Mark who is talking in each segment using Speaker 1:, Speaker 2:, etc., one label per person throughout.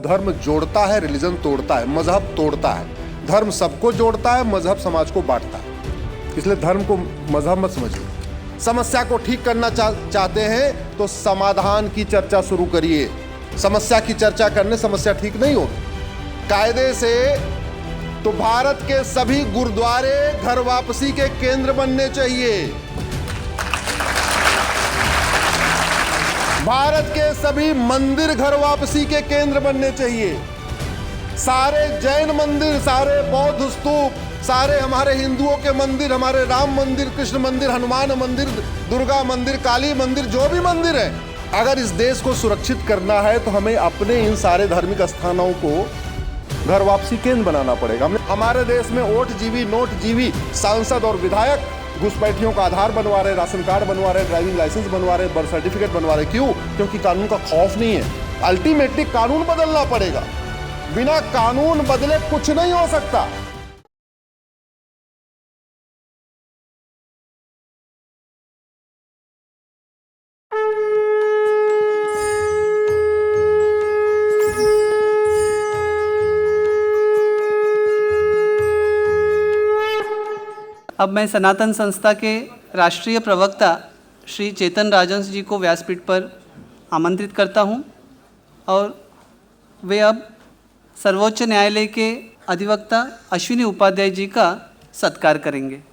Speaker 1: धर्म जोड़ता है, रिलीजन तोड़ता है, मजहब तोड़ता है। धर्म सबको जोड़ता है, मजहब समाज को बांटता है। इसलिए धर्म को मजहब मत समझिए। समस्या को ठीक करना चाहते हैं तो समाधान की चर्चा शुरू करिए। समस्या की चर्चा करने समस्या ठीक नहीं होगी। कायदे से तो भारत के सभी गुरुद्वारे घर वापसी के केंद्र बनने चाहिए। भारत के सभी मंदिर घर वापसी के केंद्र बनने चाहिए। सारे जैन मंदिर, सारे बौद्ध स्तूप, सारे हमारे हिंदुओं के मंदिर, हमारे राम मंदिर, कृष्ण मंदिर, हनुमान मंदिर, दुर्गा मंदिर, काली मंदिर, जो भी मंदिर है, अगर इस देश को सुरक्षित करना है तो हमें अपने इन सारे धार्मिक स्थानों को घर वापसी केंद्र बनाना पड़ेगा। हमारे देश में ओट जीवी, नोट जीवी सांसद और विधायक घुसपैठियों का आधार बनवा रहे, राशन कार्ड बनवा रहे, ड्राइविंग लाइसेंस बनवा रहे, बर्थ सर्टिफिकेट बनवा रहे। क्यों? क्योंकि कानून का खौफ नहीं है। अल्टीमेटली कानून बदलना पड़ेगा। बिना कानून बदले कुछ नहीं हो सकता।
Speaker 2: अब मैं सनातन संस्था के राष्ट्रीय प्रवक्ता श्री चेतन राजहंस जी को व्यासपीठ पर आमंत्रित करता हूं और वे अब सर्वोच्च न्यायालय के अधिवक्ता अश्विनी उपाध्याय जी का सत्कार करेंगे।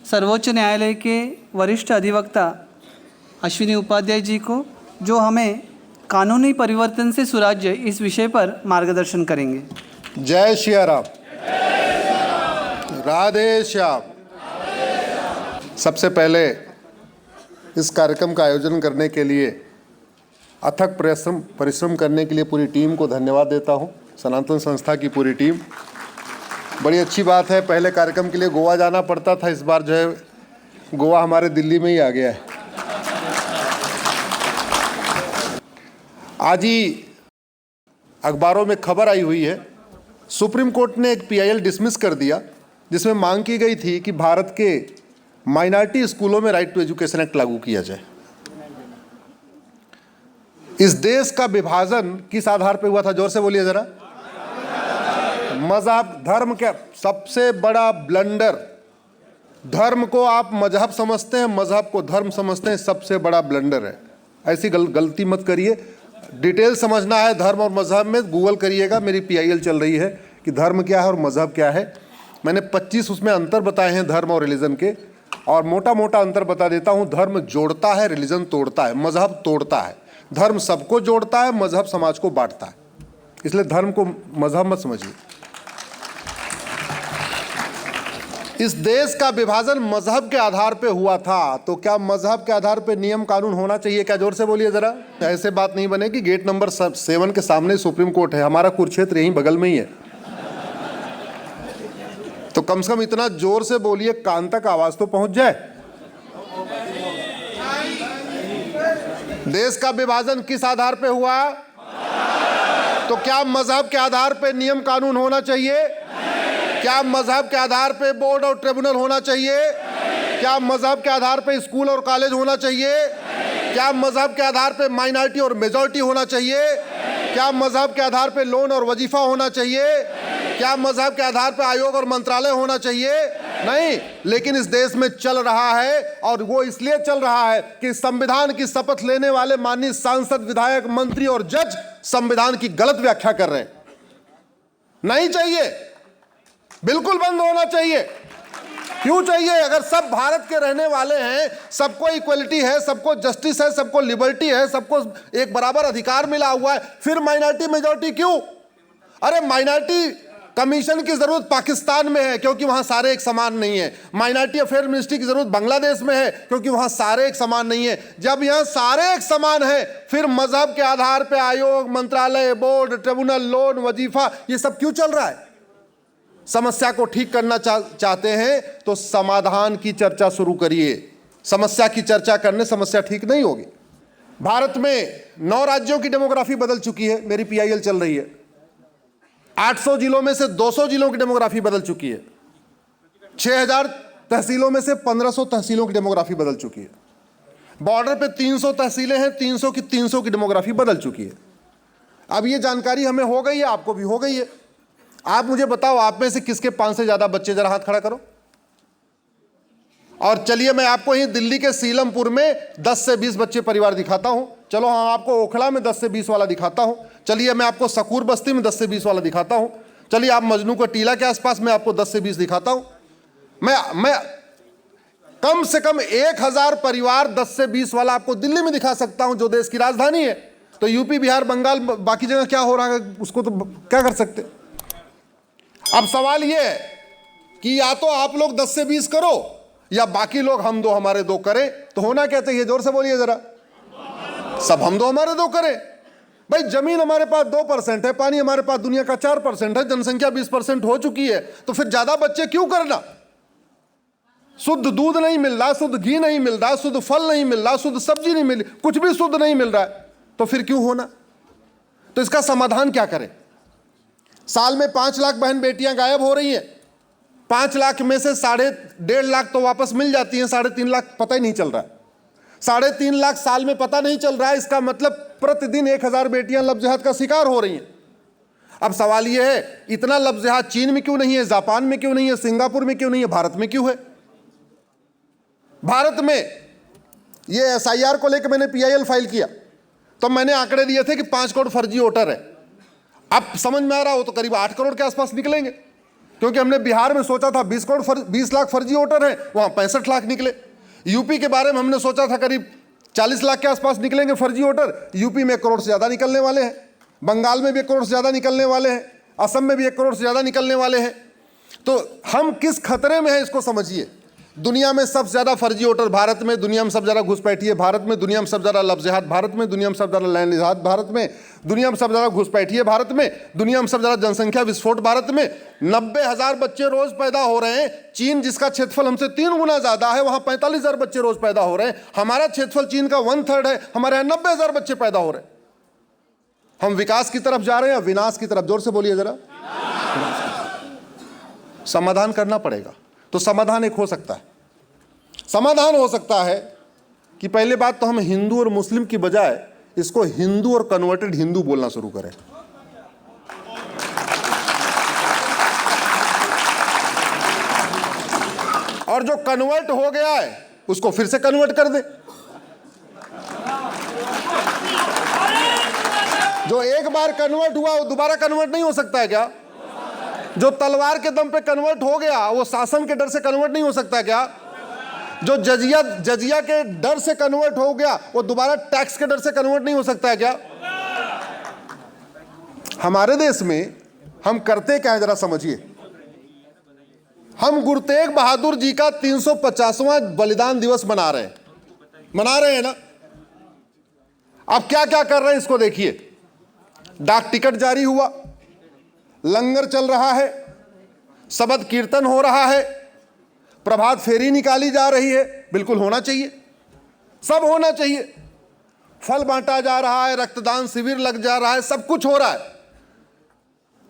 Speaker 2: सर्वोच्च न्यायालय के वरिष्ठ अधिवक्ता अश्विनी उपाध्याय जी को, जो हमें कानूनी परिवर्तन से सुराज्य इस विषय पर मार्गदर्शन करेंगे।
Speaker 1: जय श्री राम। राधे श्याम। सबसे पहले इस कार्यक्रम का आयोजन करने के लिए अथक परिश्रम करने के लिए पूरी टीम को धन्यवाद देता हूं। सनातन संस्था की पूरी टीम, बड़ी अच्छी बात है। पहले कार्यक्रम के लिए गोवा जाना पड़ता था, इस बार जो है गोवा हमारे दिल्ली में ही आ गया है। आज ही अखबारों में खबर आई हुई है, सुप्रीम कोर्ट ने एक PIL डिसमिस कर दिया जिसमें मांग की गई थी कि भारत के माइनॉरिटी स्कूलों में राइट टू एजुकेशन एक्ट लागू किया जाए। इस देश का विभाजन किस आधार पर हुआ था? जोर से बोलिए जरा। मजहब, धर्म का सबसे बड़ा ब्लंडर। धर्म को आप मजहब समझते हैं, मजहब को धर्म समझते हैं, सबसे बड़ा ब्लंडर है। ऐसी गलती मत करिए। डिटेल समझना है धर्म और मजहब में, गूगल करिएगा। मेरी PIL चल रही है कि धर्म क्या है और मजहब क्या है। मैंने 25 उसमें अंतर बताए हैं धर्म और रिलीजन के, और मोटा मोटा अंतर बता देता हूँ। धर्म जोड़ता है, रिलीजन तोड़ता है, मजहब तोड़ता है। धर्म सबको जोड़ता है, मजहब समाज को बांटता है। इसलिए धर्म को मजहब मत समझिए। इस देश का विभाजन मजहब के आधार पे हुआ था, तो क्या मजहब के आधार पे नियम कानून होना चाहिए क्या? जोर से बोलिए जरा। ऐसे बात नहीं बनेगी। गेट नंबर 7 के सामने सुप्रीम कोर्ट है, हमारा कुरुक्षेत्र यहीं बगल में ही है। तो कम से कम इतना जोर से बोलिए, कान तक आवाज तो पहुंच जाए। देश का विभाजन किस आधार पे हुआ? तो क्या मजहब के आधार पे नियम कानून होना चाहिए? क्या मजहब के आधार पे बोर्ड और ट्रिब्यूनल होना चाहिए? क्या मजहब के आधार पे स्कूल और कॉलेज होना चाहिए? क्या मजहब के आधार पे माइनॉरिटी और मेजॉरिटी होना चाहिए? क्या मजहब के आधार पे लोन और वजीफा होना चाहिए? क्या मजहब के आधार पे आयोग और मंत्रालय होना चाहिए? नहीं। लेकिन इस देश में चल रहा है, और वो इसलिए चल रहा है कि संविधान की शपथ लेने वाले माननीय सांसद, विधायक, मंत्री और जज संविधान की गलत व्याख्या कर रहे हैं। नहीं चाहिए, बिल्कुल बंद होना चाहिए। क्यों चाहिए? अगर सब भारत के रहने वाले हैं, सबको इक्वलिटी है, सबको जस्टिस है, सबको लिबर्टी है, सबको एक बराबर अधिकार मिला हुआ है, फिर माइनॉरिटी मेजॉरिटी क्यों? अरे माइनॉरिटी कमीशन की जरूरत पाकिस्तान में है क्योंकि वहां सारे एक समान नहीं है। माइनॉरिटी अफेयर मिनिस्ट्री की जरूरत बांग्लादेश में है क्योंकि वहां सारे एक समान नहीं है। जब यहां सारे एक समान है, फिर मजहब के आधार पर आयोग, मंत्रालय, बोर्ड, ट्रिब्यूनल, लोन, वजीफा, ये सब क्यों चल रहा है? समस्या को ठीक करना चाहते हैं तो समाधान की चर्चा शुरू करिए। समस्या की चर्चा करने समस्या ठीक नहीं होगी। भारत में 9 राज्यों की डेमोग्राफी बदल चुकी है, मेरी PIL चल रही है। 800 जिलों में से 200 जिलों की डेमोग्राफी बदल चुकी है। 6000 तहसीलों में से 1500 तहसीलों की डेमोग्राफी बदल चुकी है। बॉर्डर पे 300 तहसीलें हैं, 300 की डेमोग्राफी बदल चुकी है। अब ये जानकारी हमें हो गई है, आपको भी हो गई है। आप मुझे बताओ, आप में से किसके 5 से ज्यादा बच्चे, जरा हाथ खड़ा करो। और चलिए मैं आपको ही दिल्ली के सीलमपुर में 10 से 20 बच्चे परिवार दिखाता हूं। चलो हाँ, आपको ओखला में 10 से 20 वाला दिखाता हूं। चलिए मैं आपको सकूर बस्ती में 10 से 20 वाला दिखाता हूं। चलिए आप मजनू का टीला के आसपास मैं आपको 10 से 20 दिखाता हूं। मैं कम से कम 1000 परिवार 10 से 20 वाला आपको दिल्ली में दिखा सकता हूं, जो देश की राजधानी है। तो यूपी, बिहार, बंगाल, बाकी जगह क्या हो रहा है उसको तो क्या कर सकते। अब सवाल यह है कि या तो आप लोग 10 से 20 करो या बाकी लोग हम दो हमारे दो करें। तो होना क्या चाहिए, जोर से बोलिए जरा। सब हम दो हमारे दो करें। भाई जमीन हमारे पास 2% है, पानी हमारे पास दुनिया का 4% है, जनसंख्या 20% हो चुकी है। तो फिर ज्यादा बच्चे क्यों करना। शुद्ध दूध नहीं मिल रहा, शुद्ध घी नहीं मिल रहा, शुद्ध फल नहीं मिल रहा, शुद्ध सब्जी नहीं मिल रही, कुछ भी शुद्ध नहीं मिल रहा है, तो फिर क्यों होना। तो इसका समाधान क्या करें। साल में 5 लाख बहन बेटियां गायब हो रही हैं। 5 लाख में से 1.5 लाख तो वापस मिल जाती हैं, 3.5 लाख पता ही नहीं चल रहा है। 3.5 लाख साल में पता नहीं चल रहा है। इसका मतलब प्रतिदिन 1000 बेटियां लफ्ज़ का शिकार हो रही हैं। अब सवाल यह है, इतना लफ्ज़ चीन में क्यों नहीं है, जापान में क्यों नहीं है, सिंगापुर में क्यों नहीं है, भारत में क्यों है। भारत में ये SIR को लेकर मैंने PIL फाइल किया तो मैंने आंकड़े दिए थे कि 5 करोड़ फर्जी वोटर है। अब समझ में आ रहा हो तो करीब 8 करोड़ के आसपास निकलेंगे, क्योंकि हमने बिहार में सोचा था 20 लाख फर्जी वोटर हैं, वहां 65 लाख निकले। यूपी के बारे में हमने सोचा था करीब 40 लाख के आसपास निकलेंगे फर्जी वोटर, यूपी में 1 करोड़ से ज्यादा निकलने वाले हैं, बंगाल में भी 1 करोड़ से ज्यादा निकलने वाले हैं, असम में भी 1 करोड़ से ज्यादा निकलने वाले हैं। तो हम किस खतरे में हैं इसको समझिए। दुनिया में सबसे ज्यादा फर्जी वोटर भारत में, दुनिया में सबसे ज्यादा घुसपैठिए भारत में, दुनिया में सबसे ज्यादा लफ्ज़ भारत में, दुनिया में सबसे ज्यादा लैंड जिहाद भारत में, दुनिया में सबसे ज्यादा घुसपैठिए भारत में, दुनिया में सबसे ज्यादा जनसंख्या विस्फोट भारत में। 90,000 बच्चे रोज पैदा हो रहे हैं। चीन जिसका क्षेत्रफल हमसे 3 गुना ज्यादा है, वहां 45,000 बच्चे रोज पैदा हो रहे हैं। हमारा क्षेत्रफल चीन का 1/3 है, हमारे यहाँ 90,000 बच्चे पैदा हो रहे हैं। हम विकास की तरफ जा रहे हैं, विनाश की तरफ। जोर से बोलिए जरा। समाधान करना पड़ेगा। तो समाधान एक हो सकता है, समाधान हो सकता है कि पहले बात तो हम हिंदू और मुस्लिम की बजाय इसको हिंदू और कन्वर्टेड हिंदू बोलना शुरू करें। और जो कन्वर्ट हो गया है उसको फिर से कन्वर्ट कर दे। जो एक बार कन्वर्ट हुआ वो दोबारा कन्वर्ट नहीं हो सकता है क्या। जो तलवार के दम पे कन्वर्ट हो गया वो शासन के डर से कन्वर्ट नहीं हो सकता क्या। जो जजिया के डर से कन्वर्ट हो गया वो दोबारा टैक्स के डर से कन्वर्ट नहीं हो सकता है क्या। हमारे देश में हम करते क्या है जरा समझिए। हम गुरु तेग बहादुर जी का 350वां बलिदान दिवस मना रहे हैं ना। अब क्या क्या कर रहे हैं इसको देखिए। डाक टिकट जारी हुआ, लंगर चल रहा है, शबद कीर्तन हो रहा है, प्रभात फेरी निकाली जा रही है। बिल्कुल होना चाहिए, सब होना चाहिए। फल बांटा जा रहा है, रक्तदान शिविर लग जा रहा है, सब कुछ हो रहा है।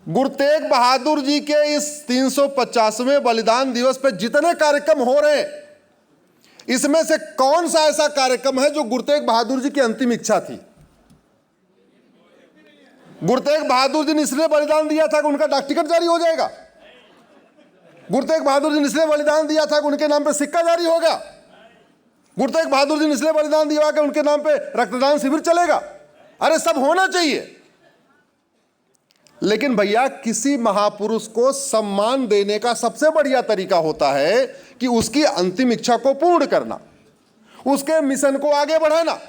Speaker 1: गुरु तेग बहादुर जी के इस 350वें बलिदान दिवस पे जितने कार्यक्रम हो रहे हैं, इसमें से कौन सा ऐसा कार्यक्रम है जो गुरु तेग बहादुर जी की अंतिम इच्छा थी। गुरु तेग बहादुर जी ने इसलिए बलिदान दिया था कि उनका डाक टिकट जारी हो जाएगा। गुरु तेग बहादुर जी ने इसलिए बलिदान दिया था कि उनके नाम पे सिक्का जारी होगा। गुरु तेग बहादुर जी ने इसलिए बलिदान दिया कि उनके नाम पे रक्तदान शिविर चलेगा। अरे सब होना चाहिए, लेकिन भैया किसी महापुरुष को सम्मान देने का सबसे बढ़िया तरीका होता है कि उसकी अंतिम इच्छा को पूर्ण करना, उसके मिशन को आगे बढ़ाना।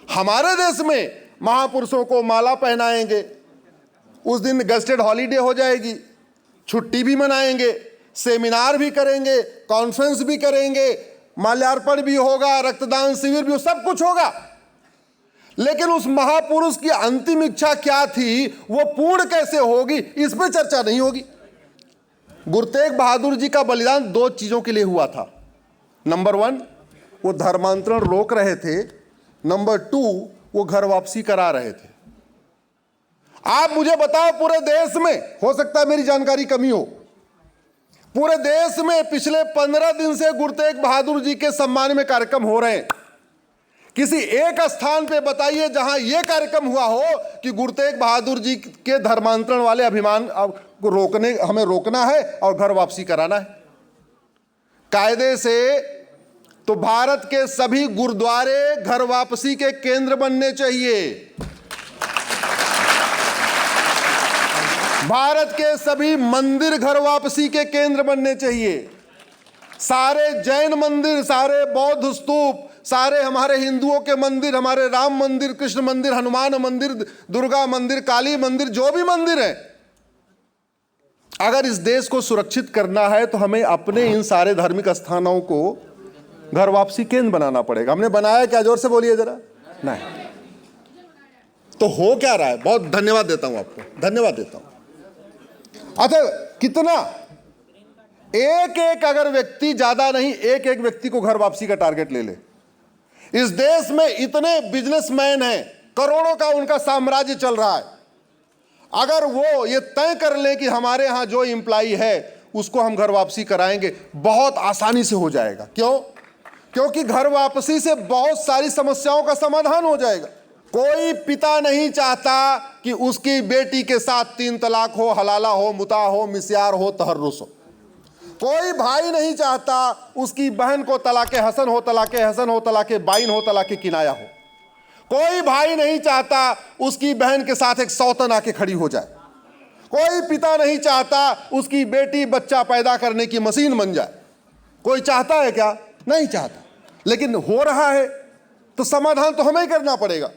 Speaker 1: हमारे देश में महापुरुषों को माला पहनाएंगे, उस दिन गेस्टेड हॉलीडे हो जाएगी, छुट्टी भी मनाएंगे, सेमिनार भी करेंगे, कॉन्फ्रेंस भी करेंगे, माल्यार्पण भी होगा, रक्तदान शिविर भी, सब कुछ होगा। लेकिन उस महापुरुष की अंतिम इच्छा क्या थी, वो पूर्ण कैसे होगी, इस पे चर्चा नहीं होगी। गुरु तेग बहादुर जी का बलिदान दो चीजों के लिए हुआ था। नंबर 1, वो धर्मांतरण रोक रहे थे। नंबर 2, वो घर वापसी करा रहे थे। आप मुझे बताओ, पूरे देश में, हो सकता है मेरी जानकारी कमी हो, पूरे देश में पिछले 15 दिन से गुरु तेग बहादुर जी के सम्मान में कार्यक्रम हो रहे हैं। किसी एक स्थान पे बताइए जहां यह कार्यक्रम हुआ हो कि गुरु तेग बहादुर जी के धर्मांतरण वाले अभिमान को रोकने, हमें रोकना है और घर वापसी कराना है। कायदे से तो भारत के सभी गुरुद्वारे घर वापसी के केंद्र बनने चाहिए। भारत के सभी मंदिर घर वापसी के केंद्र बनने चाहिए। सारे जैन मंदिर, सारे बौद्ध स्तूप, सारे हमारे हिंदुओं के मंदिर, हमारे राम मंदिर, कृष्ण मंदिर, हनुमान मंदिर, दुर्गा मंदिर, काली मंदिर, जो भी मंदिर है, अगर इस देश को सुरक्षित करना है तो हमें अपने इन सारे धार्मिक स्थानों को घर वापसी केंद्र बनाना पड़ेगा। हमने बनाया क्या? जोर से बोलिए जरा। नहीं तो हो क्या रहा है? बहुत धन्यवाद देता हूं आपको, धन्यवाद देता हूं। अच्छा, कितना एक अगर व्यक्ति, ज्यादा नहीं, एक व्यक्ति को घर वापसी का टारगेट ले ले। इस देश में इतने बिजनेसमैन हैं, करोड़ों का उनका साम्राज्य चल रहा है। अगर वो ये तय कर ले कि हमारे यहां जो एम्प्लॉई है उसको हम घर वापसी कराएंगे, बहुत आसानी से हो जाएगा। क्यों? क्योंकि घर वापसी से बहुत सारी समस्याओं का समाधान हो जाएगा। कोई पिता नहीं चाहता कि उसकी बेटी के साथ 3 तलाक हो, हलाला हो, मुता हो, मिस्यार हो, तहर्रुस हो। कोई भाई नहीं चाहता उसकी बहन को तलाके हसन हो, तलाके हसन हो, तलाके बाइन हो, तलाके किनाया हो। कोई भाई नहीं चाहता उसकी बहन के साथ एक सौतन आके खड़ी हो जाए। कोई पिता नहीं चाहता उसकी बेटी बच्चा पैदा करने की मशीन बन जाए। कोई चाहता है क्या? नहीं चाहता। लेकिन हो रहा है तो समाधान तो हमें ही करना पड़ेगा।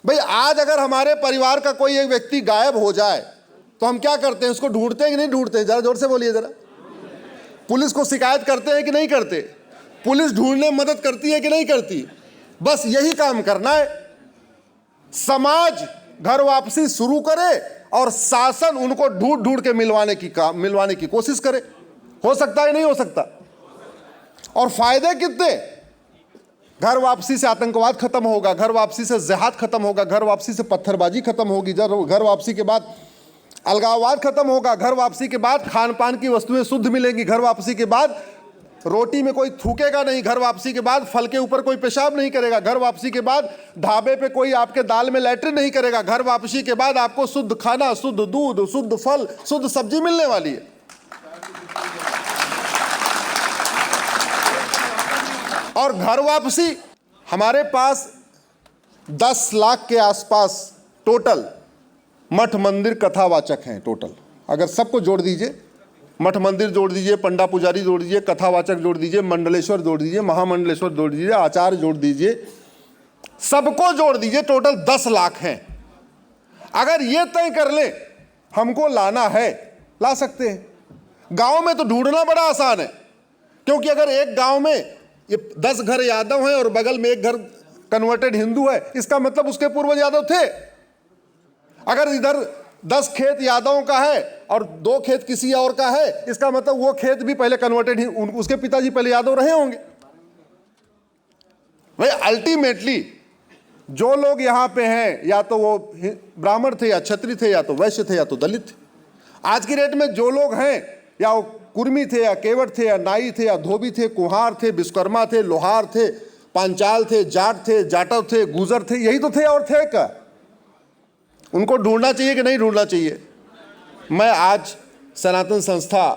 Speaker 1: भाई, आज अगर हमारे परिवार का कोई एक व्यक्ति गायब हो जाए तो हम क्या करते हैं? उसको ढूंढते हैं कि नहीं ढूंढते? जरा जोर से बोलिए जरा। पुलिस को शिकायत करते हैं कि नहीं करते? पुलिस ढूंढने में मदद करती है कि नहीं करती? बस यही काम करना है। समाज घर वापसी शुरू करे और शासन उनको ढूंढ के मिलवाने की कोशिश करे। हो सकता है नहीं हो सकता? और फायदे कितने? घर वापसी से आतंकवाद खत्म होगा, घर वापसी से जिहाद खत्म होगा, घर वापसी से पत्थरबाजी खत्म होगी, घर वापसी के बाद अलगाववाद खत्म होगा, घर वापसी के बाद खान पान की वस्तुएं शुद्ध मिलेंगी, घर वापसी के बाद रोटी में कोई थूकेगा नहीं, घर वापसी के बाद फल के ऊपर कोई पेशाब नहीं करेगा, घर वापसी के बाद ढाबे पे कोई आपके दाल में लैट्रिन नहीं करेगा, घर वापसी के बाद आपको शुद्ध खाना, शुद्ध दूध, शुद्ध फल, शुद्ध सब्जी मिलने वाली है। और घर वापसी, हमारे पास 10 लाख के आसपास टोटल मठ मंदिर कथावाचक हैं। टोटल अगर सबको जोड़ दीजिए, मठ मंदिर जोड़ दीजिए, पंडा पुजारी जोड़ दीजिए, कथावाचक जोड़ दीजिए, मंडलेश्वर जोड़ दीजिए, महामंडलेश्वर जोड़ दीजिए, आचार्य जोड़ दीजिए, सबको जोड़ दीजिए, टोटल 10 लाख हैं। अगर ये तय कर ले हमको लाना है, ला सकते हैं। गांव में तो ढूंढना बड़ा आसान है, क्योंकि अगर एक गांव में ये 10 घर यादव हैं और बगल में एक घर कन्वर्टेड हिंदू है, इसका मतलब उसके पूर्वज यादव थे। अगर इधर 10 खेत यादवों का है और 2 खेत किसी और का है, इसका मतलब वो खेत भी पहले कन्वर्टेड, उसके पिताजी पहले यादव रहे होंगे। भाई, अल्टीमेटली जो लोग यहाँ पे हैं, या तो वो ब्राह्मण थे, या क्षत्रिय थे, या तो वैश्य थे, या तो दलित थे। आज की डेट में जो लोग हैं, या वो कुर्मी थे, या केवट थे, या नाई थे, या धोबी थे, कुम्हार थे, विश्वकर्मा थे, लोहार थे, पांचाल थे, जाट थे, जाटव थे, गुजर थे, यही तो थे और थे क्या? उनको ढूंढना चाहिए कि नहीं ढूंढना चाहिए? मैं आज सनातन संस्था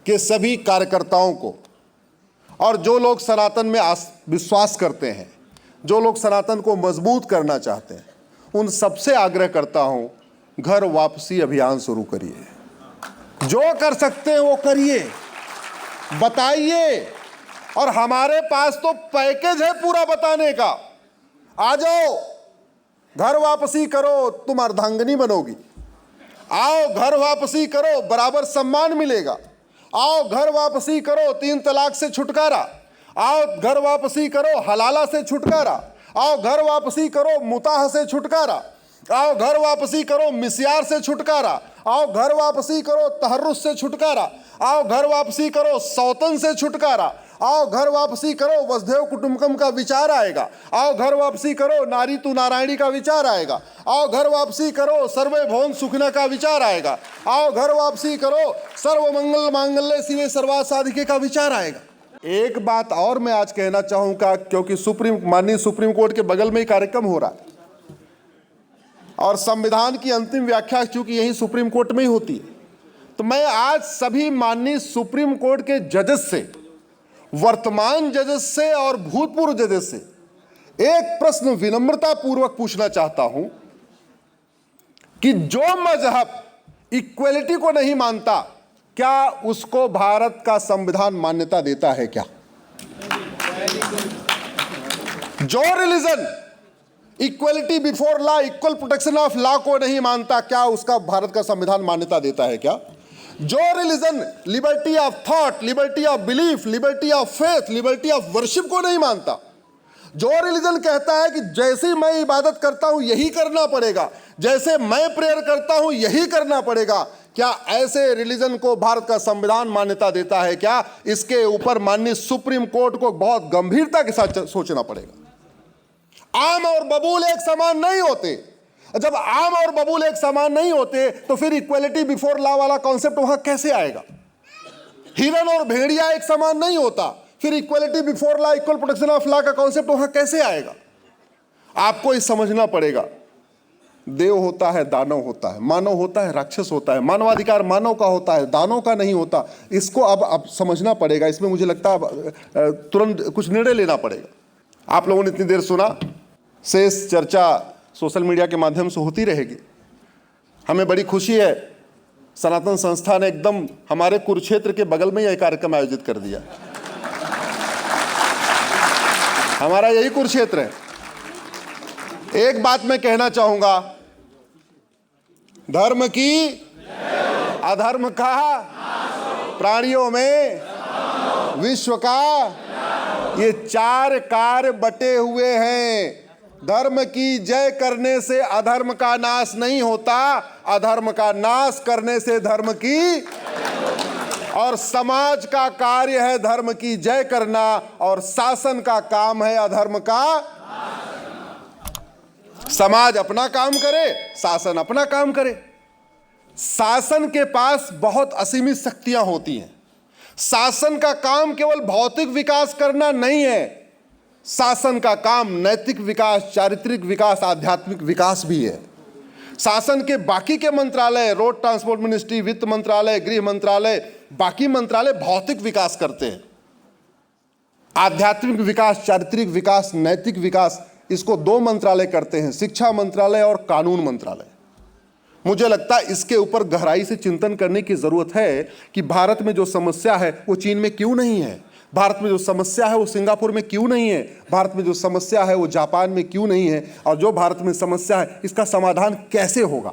Speaker 1: के सभी कार्यकर्ताओं को और जो लोग सनातन में विश्वास करते हैं, जो लोग सनातन को मजबूत करना चाहते हैं, उन सबसे आग्रह करता हूं, घर वापसी अभियान शुरू करिए। जो कर सकते हैं वो करिए, बताइए। और हमारे पास तो पैकेज है पूरा बताने का। आ जाओ, घर वापसी करो, तुम अर्धांगिनी बनोगी। आओ, घर वापसी करो, बराबर सम्मान मिलेगा। आओ, घर वापसी करो, 3 तलाक से छुटकारा। आओ, घर वापसी करो, हलाला से छुटकारा। आओ, घर वापसी करो, मुताह से छुटकारा। आओ, घर वापसी करो, मिस्यार से छुटकारा। आओ घर वापसी करो तहर्रुस से छुटकारा, आओ घर वापसी करो सौतन से छुटकारा, आओ घर वापसी करो वसुधैव कुटुंबकम का विचार आएगा, आओ घर वापसी करो नारी तू नारायणी का विचार आएगा, आओ घर वापसी करो सर्वे भवन सुखना का विचार आएगा, आओ घर वापसी करो सर्व मंगल मांगल्य शिवे सर्वार्थ साधिके का विचार आएगा। एक बात और मैं आज कहना चाहूंगा, क्योंकि माननीय सुप्रीम कोर्ट के बगल में ही कार्यक्रम हो रहा है और संविधान की अंतिम व्याख्या चूंकि यही सुप्रीम कोर्ट में ही होती है, तो मैं आज सभी माननीय सुप्रीम कोर्ट के जजेस से, वर्तमान जजेस से और भूतपूर्व जजेस से एक प्रश्न विनम्रता पूर्वक पूछना चाहता हूं कि जो मजहब इक्वलिटी को नहीं मानता, क्या उसको भारत का संविधान मान्यता देता है? क्या जो religion equality before law, equal protection of law को नहीं मानता, क्या उसका भारत का संविधान मान्यता देता है? क्या जो religion liberty of thought, liberty of belief, liberty of faith, liberty of worship को नहीं मानता, जो रिलीजन कहता है कि जैसे मैं इबादत करता हूं यही करना पड़ेगा, जैसे मैं प्रेयर करता हूं यही करना पड़ेगा, क्या ऐसे रिलीजन को भारत का संविधान मान्यता देता है? क्या इसके ऊपर माननीय सुप्रीम कोर्ट को बहुत गंभीरता के साथ सोचना पड़ेगा। आम और बबूल एक समान नहीं होते। जब आम और बबूल एक समान नहीं होते तो फिर इक्वलिटी बिफोर लॉ वाला कॉन्सेप्ट वहां कैसे आएगा? हिरन और भेड़िया एक समान नहीं होता, फिर equality before law, equal protection of law का कॉन्सेप्ट वहां कैसे आएगा? आपको ये समझना पड़ेगा। देव होता है, दानव होता है, मानव होता है, राक्षस होता है, मानवाधिकार मानव का होता है, दानव का नहीं होता। इसको अब समझना पड़ेगा। इसमें मुझे लगता है तुरंत कुछ निर्णय लेना पड़ेगा। आप लोगों ने इतनी देर सुना, शेष चर्चा सोशल मीडिया के माध्यम से होती रहेगी। हमें बड़ी खुशी है, सनातन संस्था ने एकदम हमारे कुरुक्षेत्र के बगल में यह कार्यक्रम आयोजित कर दिया। हमारा यही कुरुक्षेत्र है। एक बात मैं कहना चाहूंगा, धर्म की अधर्म का प्राणियों में विश्व का, ये चार कार्य बटे हुए हैं। धर्म की जय करने से अधर्म का नाश नहीं होता, अधर्म का नाश करने से धर्म की, और समाज का कार्य है धर्म की जय करना, और शासन का काम है अधर्म का। समाज अपना काम करे, शासन अपना काम करे। शासन के पास बहुत असीमित शक्तियां होती हैं। शासन का काम केवल भौतिक विकास करना नहीं है, शासन का काम नैतिक विकास, चारित्रिक विकास, आध्यात्मिक विकास भी है। शासन के बाकी के मंत्रालय, रोड ट्रांसपोर्ट मिनिस्ट्री, वित्त मंत्रालय, गृह मंत्रालय, बाकी मंत्रालय भौतिक विकास करते हैं। आध्यात्मिक विकास, चारित्रिक विकास, नैतिक विकास, इसको दो मंत्रालय करते हैं, शिक्षा मंत्रालय और कानून मंत्रालय। मुझे लगता है इसके ऊपर गहराई से चिंतन करने की जरूरत है कि भारत में जो समस्या है वो चीन में क्यों नहीं है, भारत में जो समस्या है वो सिंगापुर में क्यों नहीं है, भारत में जो समस्या है वो जापान में क्यों नहीं है, और जो भारत में समस्या है इसका समाधान कैसे होगा।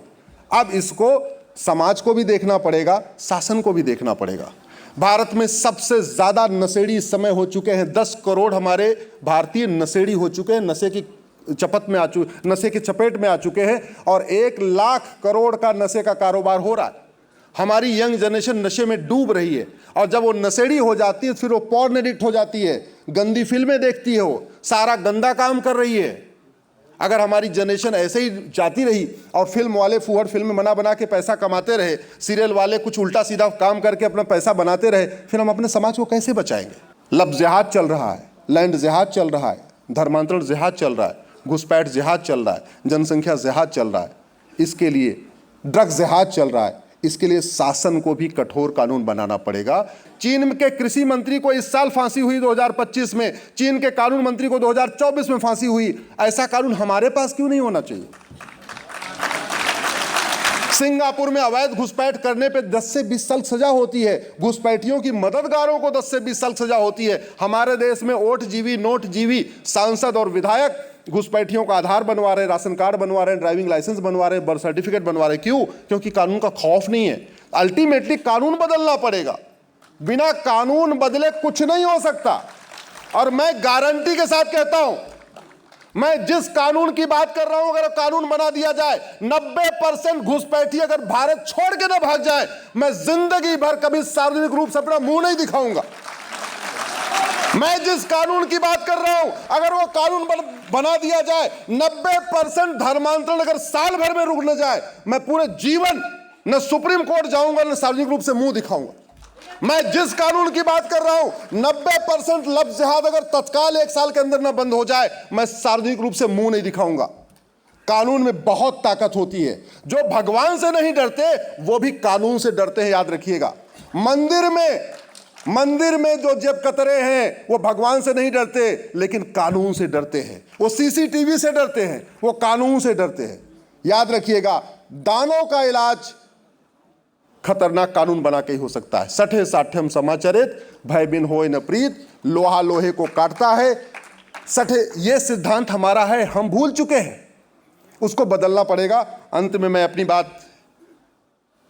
Speaker 1: अब इसको समाज को भी देखना पड़ेगा, शासन को भी देखना पड़ेगा। भारत में सबसे ज्यादा नशेड़ी इस समय हो चुके हैं, 10 करोड़ हमारे भारतीय नशेड़ी हो चुके हैं, नशे की चपेट में आ चुके हैं, और 1 लाख करोड़ का नशे का कारोबार हो रहा है। हमारी यंग जनरेशन नशे में डूब रही है, और जब वो नशेड़ी हो जाती है फिर वो पॉर्न एडिक्ट हो जाती है, गंदी फिल्में देखती है, वो सारा गंदा काम कर रही है। अगर हमारी जनरेशन ऐसे ही जाती रही और फिल्म वाले फूहड़ फिल्म बना के पैसा कमाते रहे, सीरियल वाले कुछ उल्टा सीधा काम करके अपना पैसा बनाते रहे, फिर हम अपने समाज को कैसे बचाएंगे। लफ्ज़ जिहाद चल रहा है, लैंड जिहाद चल रहा है, धर्मांतरण जिहाद चल रहा है, घुसपैठ जिहाद चल रहा है, जनसंख्या जिहाद चल रहा है, इसके लिए ड्रग्स जिहाद चल रहा है। इसके लिए शासन को भी कठोर कानून बनाना पड़ेगा। चीन के कृषि मंत्री को इस साल फांसी हुई 2025 में, चीन के कानून मंत्री को 2024 में फांसी हुई। ऐसा कानून हमारे पास क्यों नहीं होना चाहिए। सिंगापुर में अवैध घुसपैठ करने पे 10 से 20 साल सजा होती है, घुसपैठियों की मददगारों को 10 से 20 साल सजा होती है। हमारे देश में ओट जीवी नोट जीवी सांसद और विधायक घुसपैठियों का आधार बनवा रहे, राशन कार्ड बनवा रहे, ड्राइविंग लाइसेंस बनवा रहे, बर्थ सर्टिफिकेट बनवा रहे। क्यों? क्योंकि कानून का खौफ नहीं है। अल्टीमेटली कानून बदलना पड़ेगा, बिना कानून बदले कुछ नहीं हो सकता। और मैं गारंटी के साथ कहता हूं, मैं जिस कानून की बात कर रहा हूं, अगर कानून बना दिया जाए, 90% घुसपैठी अगर भारत छोड़ के ना भाग जाए, मैं जिंदगी भर कभी सार्वजनिक रूप से अपना मुंह नहीं दिखाऊंगा। मैं जिस कानून की बात कर रहा हूं, अगर वो कानून बना दिया जाए, 90% धर्मांतरण अगर साल भर में रुक न जाए, मैं पूरे जीवन न सुप्रीम कोर्ट जाऊंगा न सार्वजनिक रूप से मुंह दिखाऊंगा। मैं जिस कानून की बात कर रहा हूं, 90% लफ्ज जिहाद अगर तत्काल 1 साल के अंदर न बंद हो जाए, मैं सार्वजनिक रूप से मुंह नहीं दिखाऊंगा। कानून में बहुत ताकत होती है। जो भगवान से नहीं डरते वो भी कानून से डरते हैं, याद रखिएगा। मंदिर में जो जेब कतरे हैं वो भगवान से नहीं डरते, लेकिन कानून से डरते हैं। वो सीसीटीवी से डरते हैं, वो कानून से डरते हैं। याद रखिएगा, दानों का इलाज खतरनाक कानून बना के ही हो सकता है। सठे साठ्यम समाचरित, भय बिन होय न प्रीत, लोहा लोहे को काटता है। सठे, ये सिद्धांत हमारा है, हम भूल चुके हैं, उसको बदलना पड़ेगा। अंत में मैं अपनी बात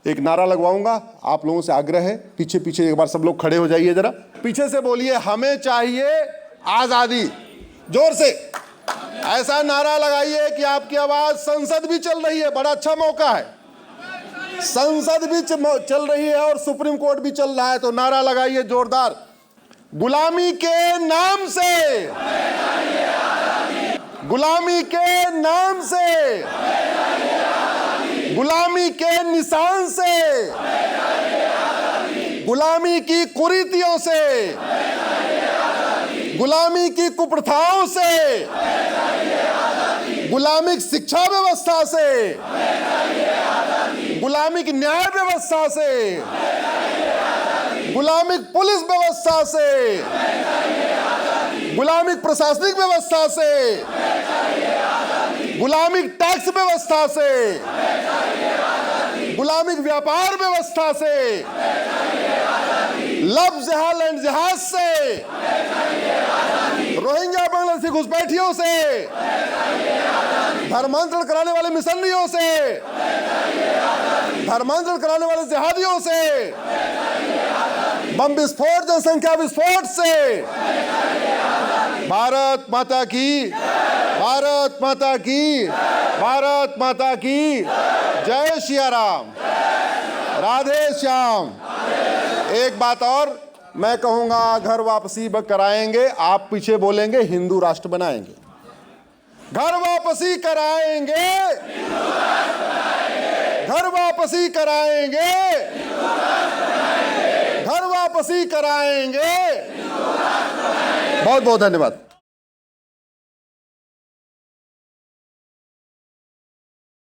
Speaker 1: एक नारा लगवाऊंगा, आप लोगों से आग्रह है, पीछे पीछे एक बार सब लोग खड़े हो जाइए, जरा पीछे से बोलिए, हमें चाहिए आजादी। जोर से ऐसा नारा लगाइए कि आपकी आवाज, संसद भी चल रही है, बड़ा अच्छा मौका है, संसद भी चल रही है और सुप्रीम कोर्ट भी चल रहा है, तो नारा लगाइए जोरदार, गुलामी के नाम से, गुलामी के नाम से, गुलामी के निशान से, गुलामी की कुरीतियों से, गुलामी की कुप्रथाओं से, गुलामिक शिक्षा व्यवस्था से, गुलामिक न्याय व्यवस्था से, गुलामिक पुलिस व्यवस्था से, गुलामिक प्रशासनिक व्यवस्था से, गुलामिक टैक्स व्यवस्था से, गुलामिक व्यापार व्यवस्था से, लफ्ज जिहाद एंड जिहाद से, रोहिंग्या बांग्लादेशी घुसपैठियों से, धर्मांतरण कराने वाले मिशनरियों से, धर्मांतरण कराने वाले जिहादियों से, बम विस्फोट, जनसंख्या विस्फोट से। भारत माता की, भारत माता की, भारत माता की जय सिया राम, राधे श्याम। एक बात और मैं कहूंगा, घर वापसी कराएंगे, आप पीछे बोलेंगे हिंदू राष्ट्र बनाएंगे। घर वापसी कराएंगे, घर वापसी कराएंगे, घर वापसी कराएंगे। बहुत बहुत धन्यवाद।